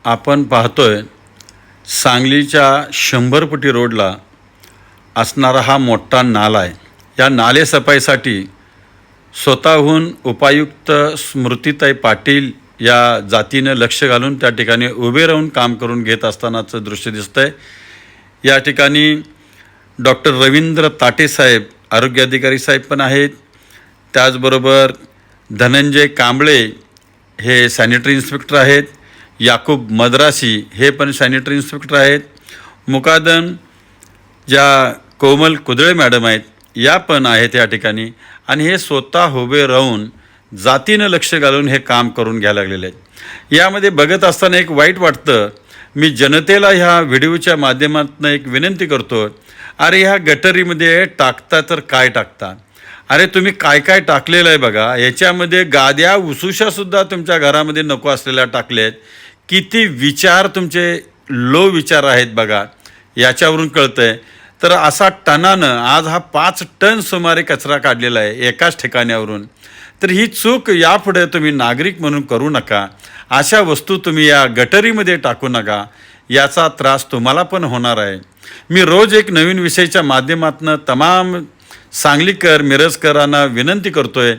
आपण पाहतोय सांगलीच्या 100 फुटी रोडला असणारा हा मोठा नाला आहे। या नाले सफाईसाठी स्वतःहून उपायुक्त स्मृतिताई पाटील या जातीने लक्ष घालून त्या ठिकाणी उभे राहून काम करून घेत असतानाचं दृश्य दिसतंय। या ठिकाणी डॉक्टर रवींद्र ताटे साहेब आरोग्य अधिकारी साहेब पण आहेत, त्याचबरोबर धनंजय कांबळे हे सॅनिटरी इन्स्पेक्टर आहेत, याकूब मद्रासी हे पण सॅनिटरी इन्स्पेक्टर आहेत, मुकादम ज्या कोमल कुदळे मॅडम आहेत या पण आहेत या ठिकाणी। आणि हे स्वतः उभे राहून जातीनं लक्ष घालून हे काम करून घ्यायला लागलेले आहेत। यामध्ये बघत असताना एक वाईट वाटतं। मी जनतेला ह्या व्हिडिओच्या माध्यमातून एक विनंती करतो, अरे ह्या गटरीमध्ये टाकता तर काय टाकता? अरे तुम्ही काय काय टाकलेलं आहे बघा। याच्यामध्ये गाद्या उसूशासुद्धा तुमच्या घरामध्ये नको असलेल्या टाकले आहेत। किती विचार तुमचे लो विचार आहेत बघा, याच्यावरून कळतं आहे। तर असा टनानं आज हा 5 टन सुमारे कचरा काढलेला आहे एकाच ठिकाणावरून। तर ही चूक यापुढे तुम्ही नागरिक म्हणून करू नका। अशा वस्तू तुम्ही या गटरीमध्ये टाकू नका, याचा त्रास तुम्हाला पण होणार आहे। मी रोज एक नवीन विषयाच्या माध्यमातून तमाम सांगलीकर मिरजकरांना विनंती करतोय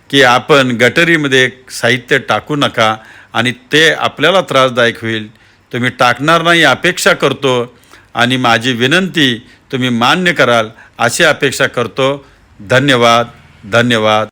की आपण गटरीमध्ये साहित्य टाकू नका आणि ते आपल्याला त्रासदायक होईल। तुम्ही टाकणार नाही अपेक्षा करतो आणि माझी विनंती तुम्ही मान्य कराल अशी अपेक्षा करतो। धन्यवाद धन्यवाद।